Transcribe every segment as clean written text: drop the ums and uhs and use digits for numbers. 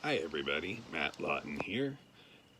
Hi everybody, Matt Lawton here.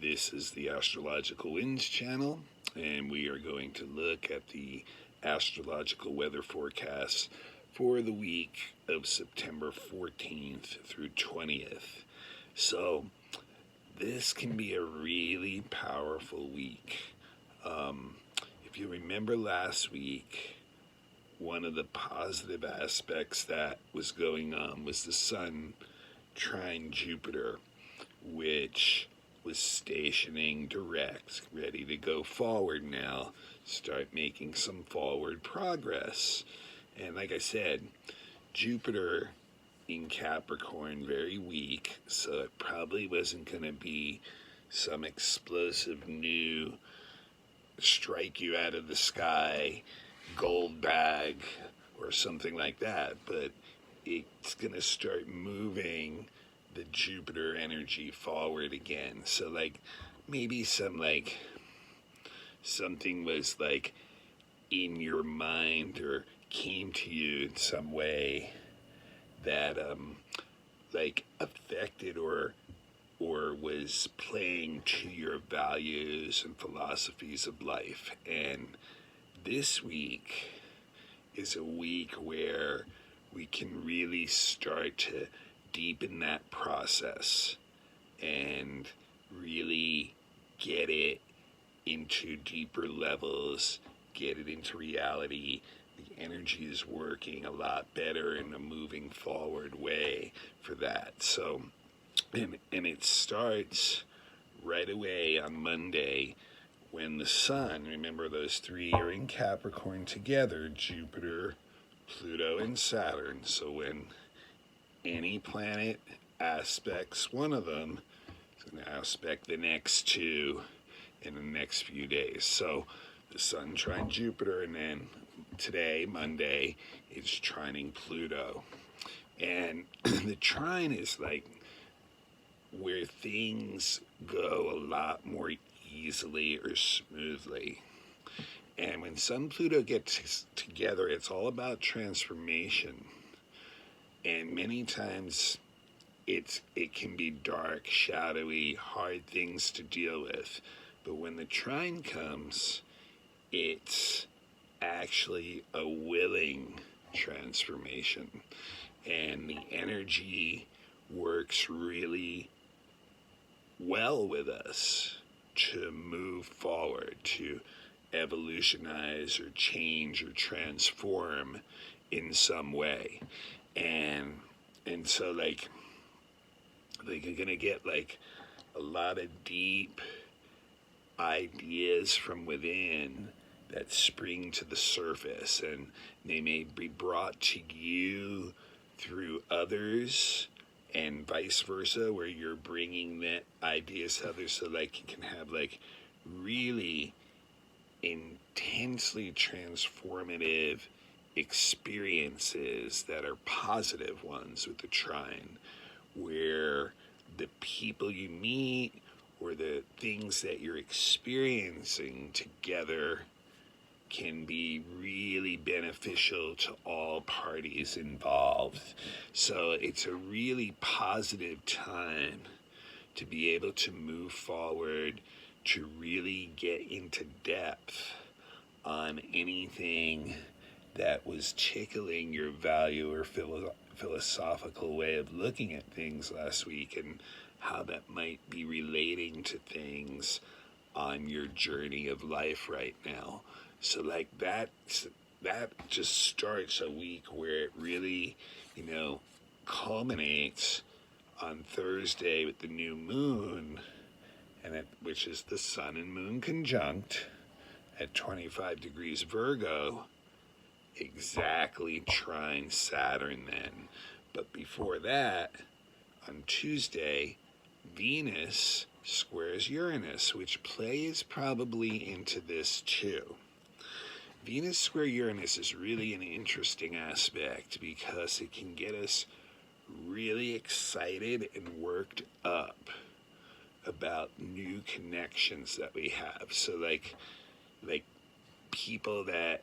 This is the Astrological Winds channel, and we are going to look at the astrological weather forecast for the week of September 14th through 20th. So, this can be a really powerful week. If you remember last week, one of the positive aspects that was going on was the sun trine Jupiter, which was stationing direct, ready to go forward now, start making some forward progress. And like I said, Jupiter in Capricorn, very weak, so it probably wasn't going to be some explosive new strike you out of the sky gold bag or something like that, but it's going to start moving the Jupiter energy forward again. So like maybe something was like in your mind or came to you in some way that like affected or was playing to your values and philosophies of life. And this week is a week where we can really start to deepen that process and really get it into deeper levels, get it into reality. The energy is working a lot better in a moving forward way for that. So, and it starts right away on Monday when the sun, remember those three are in Capricorn together, Jupiter, Pluto, and Saturn. So when any planet aspects one of them, it's going to aspect the next two in the next few days. So the sun trine Jupiter, and then today, Monday, it's trining Pluto. And the trine is like where things go a lot more easily or smoothly. And when Sun Pluto gets together, it's all about transformation. And many times it can be dark, shadowy, hard things to deal with. But when the trine comes, it's actually a willing transformation. And the energy works really well with us to move forward, to evolutionize or change or transform in some way. And so like you're gonna get like a lot of deep ideas from within that spring to the surface, and they may be brought to you through others and vice versa, where you're bringing that ideas to others. So like you can have like really intensely transformative experiences that are positive ones with the trine, where the people you meet or the things that you're experiencing together can be really beneficial to all parties involved. So it's a really positive time to be able to move forward, to really get into depth on anything that was tickling your value or philosophical way of looking at things last week, and how that might be relating to things on your journey of life right now. So like that just starts a week where it really, culminates on Thursday with the new moon, which is the sun and moon conjunct at 25 degrees Virgo, exactly trine Saturn then. But before that, on Tuesday, Venus squares Uranus, which plays probably into this too. Venus square Uranus is really an interesting aspect because it can get us really excited and worked up about new connections that we have. So like people that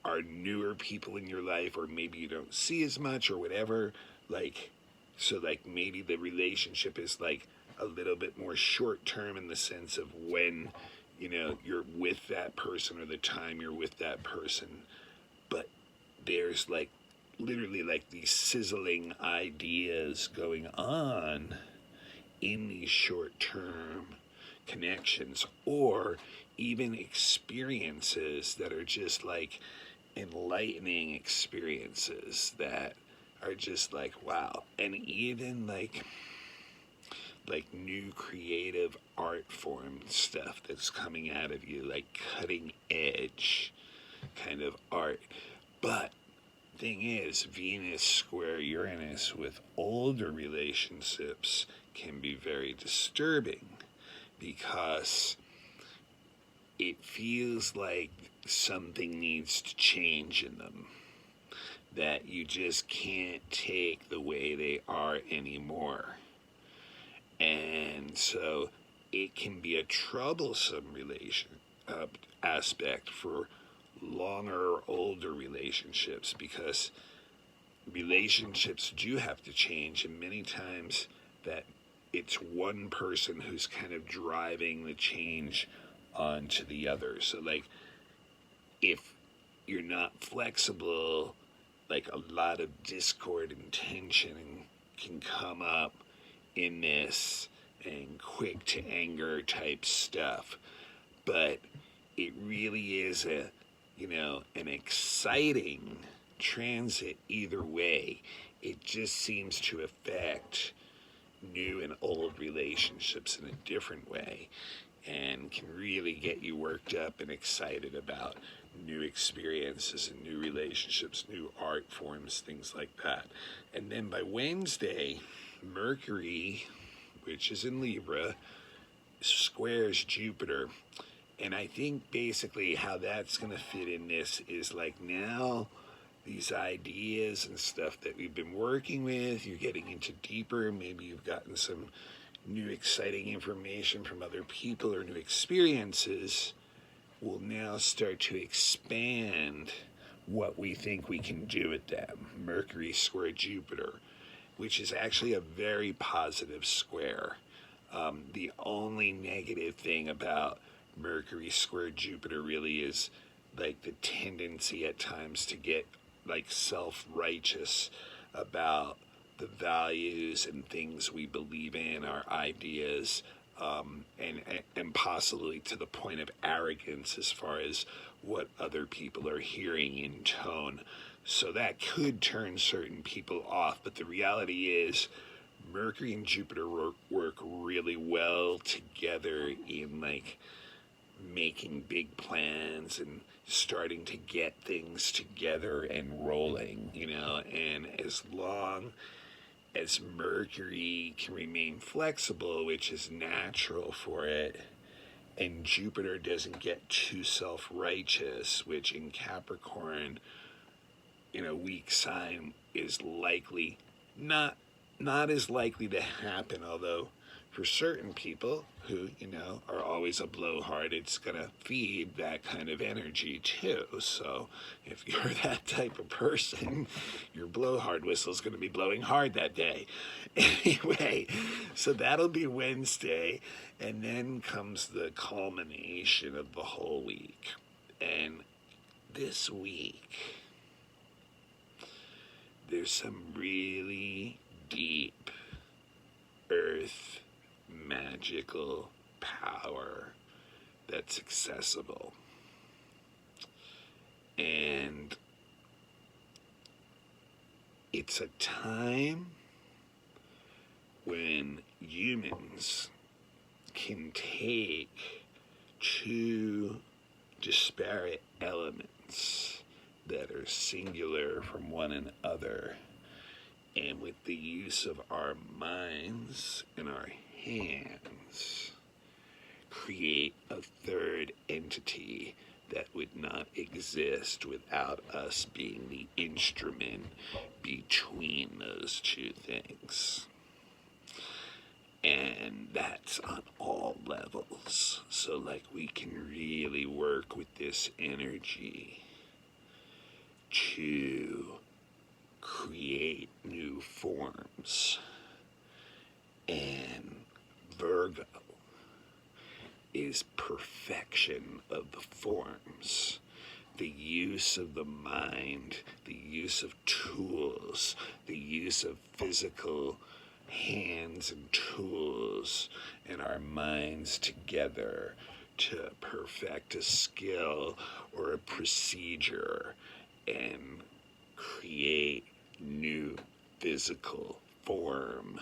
are newer people in your life, or maybe you don't see as much or whatever, like So like maybe the relationship is like a little bit more short term in the sense of when, you know, you're with that person or the time you're with that person. But there's like literally like these sizzling ideas going on in these short term connections, or even experiences that are just like enlightening experiences that are just like wow. And even like new creative art form stuff that's coming out of you, like cutting edge kind of art. But thing is, Venus square Uranus with older relationships can be very disturbing because it feels like something needs to change in them, that you just can't take the way they are anymore. And so it can be a troublesome aspect for longer or older relationships, because relationships do have to change, and many times that it's one person who's kind of driving the change onto the other. So like if you're not flexible, like a lot of discord and tension can come up in this, and quick to anger type stuff. But it really is an exciting transit either way. It just seems to affect new and old relationships in a different way, and can really get you worked up and excited about new experiences and new relationships, new art forms, things like that. And then by Wednesday, Mercury, which is in Libra, squares Jupiter. And I think basically how that's going to fit in this is like now these ideas and stuff that we've been working with, you're getting into deeper. Maybe you've gotten some new exciting information from other people or new experiences, will now start to expand what we think we can do with them. Mercury square Jupiter, which is actually a very positive square. The only negative thing about Mercury square Jupiter really is like the tendency at times to get like self-righteous about the values and things we believe in, our ideas, and possibly to the point of arrogance as far as what other people are hearing in tone. So that could turn certain people off. But the reality is Mercury and Jupiter work really well together in like making big plans and starting to get things together and rolling, and as long as Mercury can remain flexible, which is natural for it, and Jupiter doesn't get too self-righteous, which in Capricorn, in a weak sign, is likely not as likely to happen, although for certain people who, are always a blowhard, it's going to feed that kind of energy too. So if you're that type of person, your blowhard whistle is going to be blowing hard that day. Anyway, so that'll be Wednesday, and then comes the culmination of the whole week. And this week, there's some really deep earth magical power that's accessible. And it's a time when humans can take two disparate elements that are singular from one another, and with the use of our minds and our hands, create a third entity that would not exist without us being the instrument between those two things. And that's on all levels. So like we can really work with this energy to create new forms. And Virgo is perfection of the forms. The use of the mind, the use of tools, the use of physical hands and tools and our minds together to perfect a skill or a procedure and create new physical form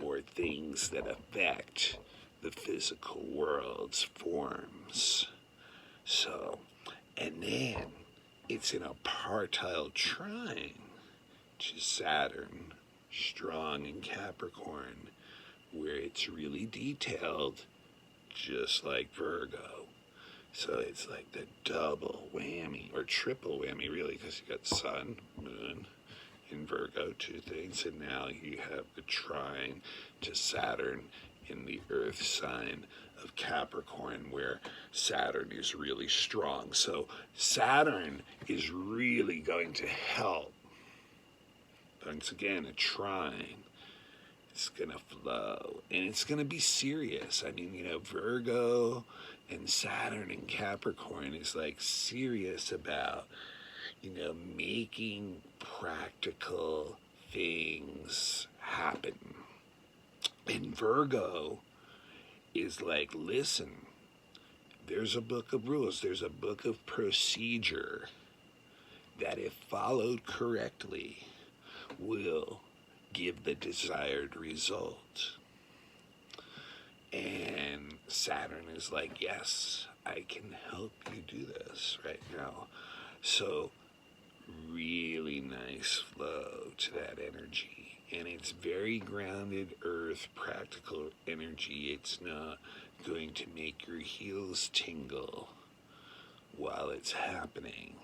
or things that affect the physical world's forms. So, and then it's in a partile trine to Saturn, strong in Capricorn, where it's really detailed, just like Virgo. So it's like the double whammy, or triple whammy, really, because you got Sun, Moon, in Virgo, two things, and now you have the trine to Saturn in the Earth sign of Capricorn, where Saturn is really strong. So Saturn is really going to help. Once again, a trine. It's going to flow, and it's going to be serious. I mean, Virgo and Saturn and Capricorn is like serious about, making practical things happen. And Virgo is like, listen, there's a book of rules, there's a book of procedure that, if followed correctly, will give the desired result. And Saturn is like, yes, I can help you do this right now. So really nice flow to that energy. And it's very grounded earth, practical energy. It's not going to make your heels tingle while it's happening.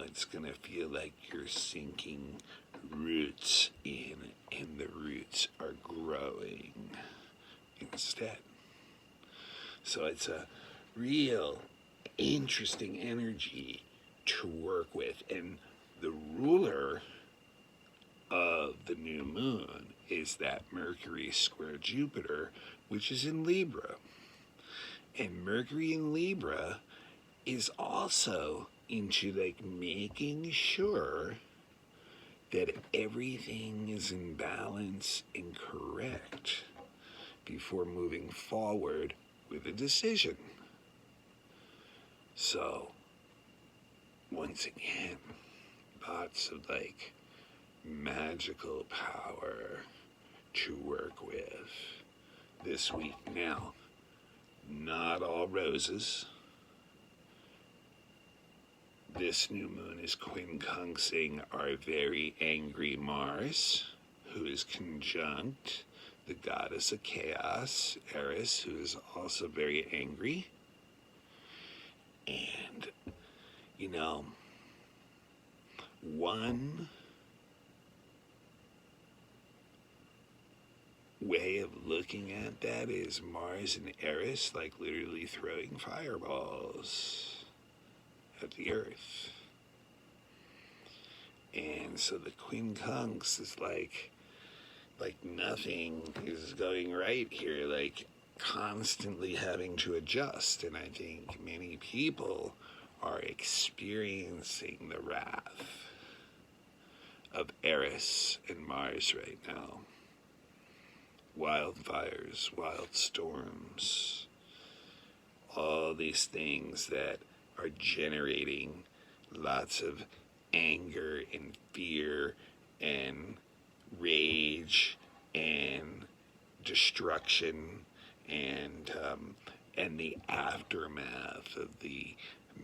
It's going to feel like you're sinking roots in, and the roots are growing instead. So it's a real interesting energy to work with. And the ruler of the new moon is that Mercury square Jupiter, which is in Libra. And Mercury in Libra is also into like making sure that everything is in balance and correct before moving forward with a decision. So, once again, lots of like magical power to work with this week. Now, not all roses. This new moon is quincunxing our very angry Mars, who is conjunct the goddess of chaos, Eris, who is also very angry. And, one way of looking at that is Mars and Eris like literally throwing fireballs at the earth. And so the quincunx is like nothing is going right here, like constantly having to adjust. And I think many people are experiencing the wrath of Eris and Mars right now. Wildfires, wild storms, all these things that are generating lots of anger and fear and rage and destruction and the aftermath of the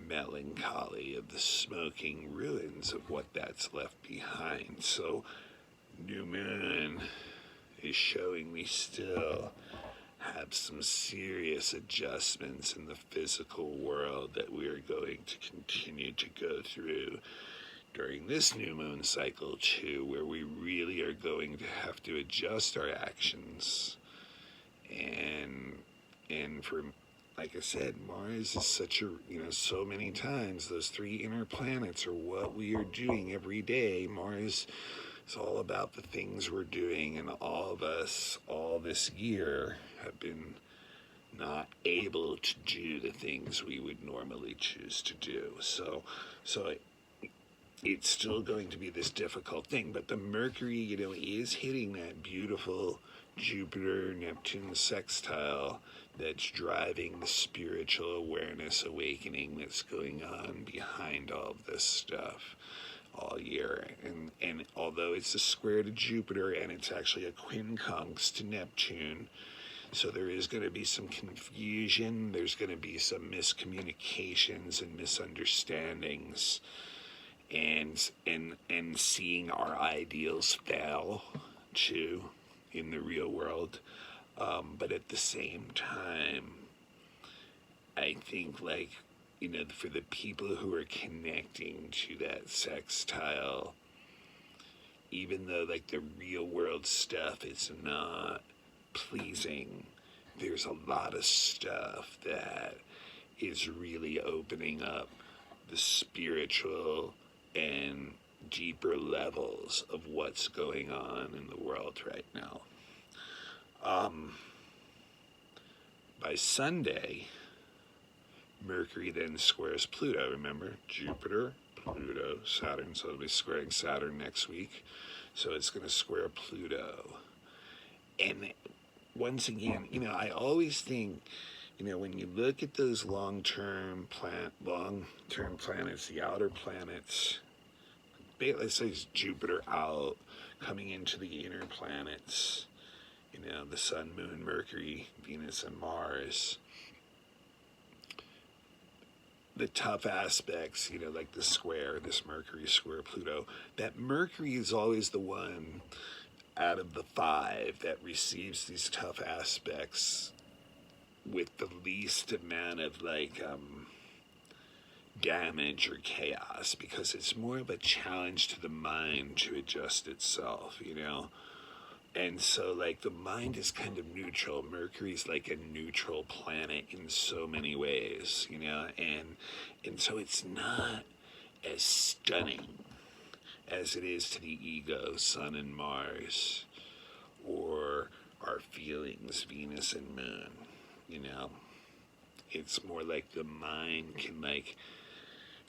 melancholy of the smoking ruins of what that's left behind. So new moon is showing we still have some serious adjustments in the physical world that we are going to continue to go through during this new moon cycle too, where we really are going to have to adjust our actions and for like I said, Mars is such a, so many times those three inner planets are what we are doing every day. Mars is all about the things we're doing, and all of us, all this year, have been not able to do the things we would normally choose to do. So it's still going to be this difficult thing, but the Mercury, is hitting that beautiful Jupiter Neptune sextile that's driving the spiritual awareness awakening that's going on behind all of this stuff all year. And although it's a square to Jupiter and it's actually a quincunx to Neptune, so there is going to be some confusion, there's going to be some miscommunications and misunderstandings, and seeing our ideals fail too in the real world. But at the same time, I think, for the people who are connecting to that sextile, even though the real world stuff is not pleasing, there's a lot of stuff that is really opening up the spiritual and deeper levels of what's going on in the world right now. By Sunday, Mercury then squares Pluto. Remember, Jupiter, Pluto, Saturn. So it'll be squaring Saturn next week. So it's going to square Pluto. And once again, I always think, when you look at those long-term planets, the outer planets, let's say it's Jupiter out, coming into the inner planets, the Sun, Moon, Mercury, Venus, and Mars, the tough aspects, like the square, this Mercury square Pluto, that Mercury is always the one out of the five that receives these tough aspects with the least amount of damage or chaos, because it's more of a challenge to the mind to adjust itself, And so the mind is kind of neutral. Mercury's like a neutral planet in so many ways, and so it's not as stunning as it is to the ego, Sun and Mars, or our feelings, Venus and Moon. It's more like the mind can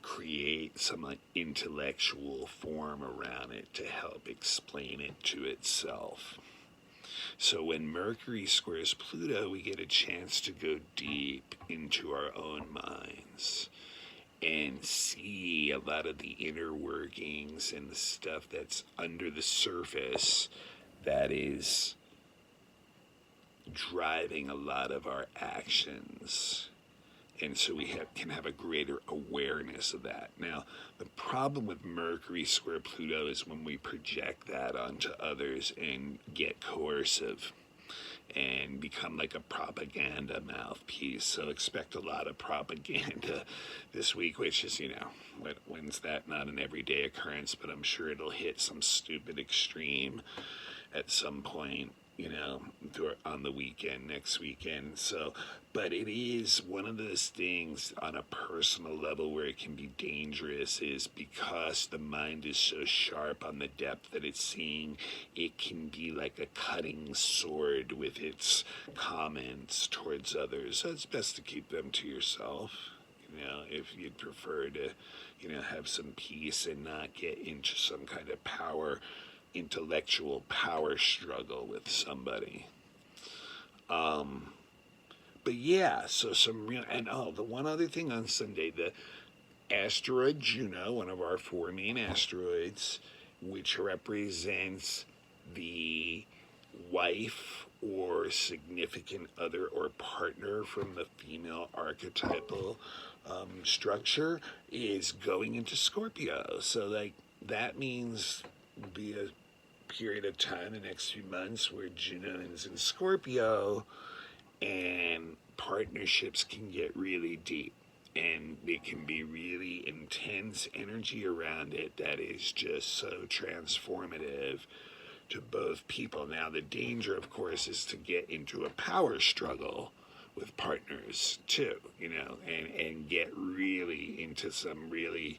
create some intellectual form around it to help explain it to itself. So when Mercury squares Pluto, we get a chance to go deep into our own minds and see a lot of the inner workings and the stuff that's under the surface that is driving a lot of our actions. And so we can have a greater awareness of that. Now, the problem with Mercury square Pluto is when we project that onto others and get coercive and become like a propaganda mouthpiece. So expect a lot of propaganda this week, which is, when's that? Not an everyday occurrence, but I'm sure it'll hit some stupid extreme at some point, on the weekend, next weekend. So, but it is one of those things on a personal level where it can be dangerous, is because the mind is so sharp on the depth that it's seeing, it can be like a cutting sword with its comments towards others. So it's best to keep them to yourself, if you'd prefer to, have some peace and not get into some kind of intellectual power struggle with somebody. But yeah, so some real, and the one other thing on Sunday, the asteroid Juno, one of our four main asteroids, which represents the wife or significant other or partner from the female archetypal structure, is going into Scorpio. So that means be a period of time, the next few months, where Juno is in Scorpio, and partnerships can get really deep, and there can be really intense energy around it that is just so transformative to both people. Now, the danger, of course, is to get into a power struggle with partners too, and get really into some really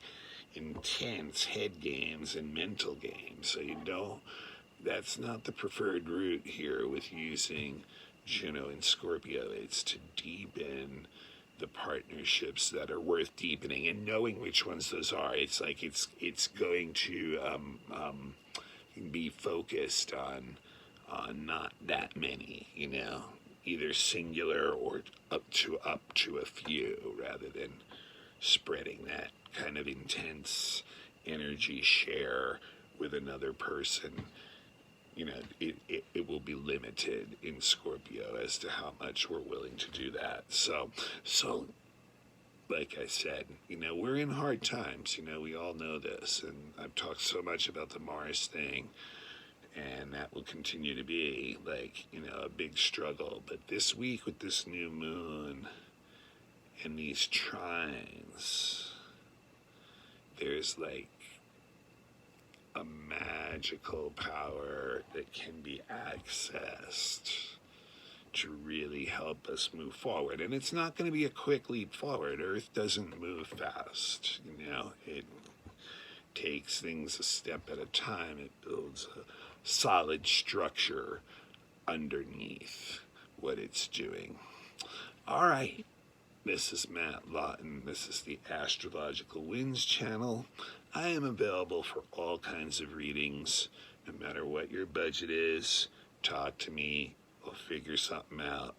intense head games and mental games. So that's not the preferred route here with using Juno and Scorpio. It's to deepen the partnerships that are worth deepening and knowing which ones those are. It's like it's going to be focused on not that many, either singular or up to a few, rather than spreading that kind of intense energy share with another person. It will be limited in Scorpio as to how much we're willing to do that. So like I said, we're in hard times. We all know this, and I've talked so much about the Mars thing, and that will continue to be a big struggle. But this week with this new moon and these trines, there's a magical power that can be accessed to really help us move forward. And it's not going to be a quick leap forward. Earth doesn't move fast. It takes things a step at a time. It builds a solid structure underneath what it's doing. All right. This is Matt Lawton. This is the Astrological Winds channel. I am available for all kinds of readings. No matter what your budget is, talk to me. We'll figure something out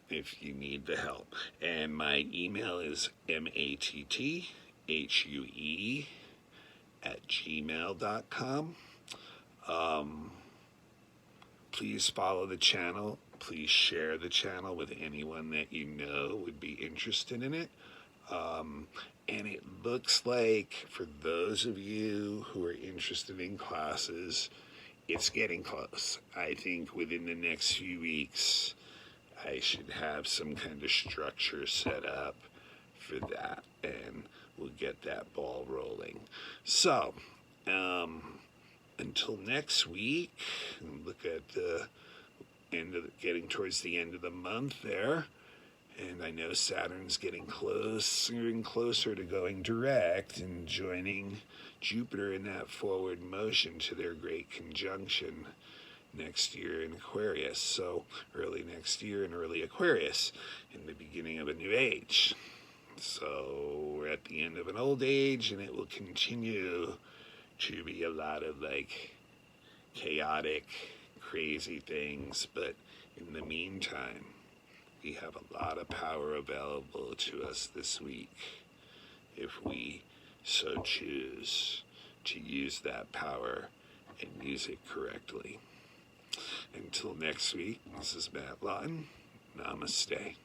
if you need the help. And my email is matthue@gmail.com. Please follow the channel. Please share the channel with anyone that you know would be interested in it. And it looks like for those of you who are interested in classes, it's getting close. I think within the next few weeks, I should have some kind of structure set up for that, and we'll get that ball rolling. So, until next week, look at the getting towards the end of the month there. And I know Saturn's getting closer and closer to going direct and joining Jupiter in that forward motion to their great conjunction next year in Aquarius. So early next year in early Aquarius, in the beginning of a new age. So we're at the end of an old age, and it will continue to be a lot of chaotic, crazy things. But in the meantime, we have a lot of power available to us this week if we so choose to use that power and use it correctly. Until next week, this is Matt Lawton. Namaste.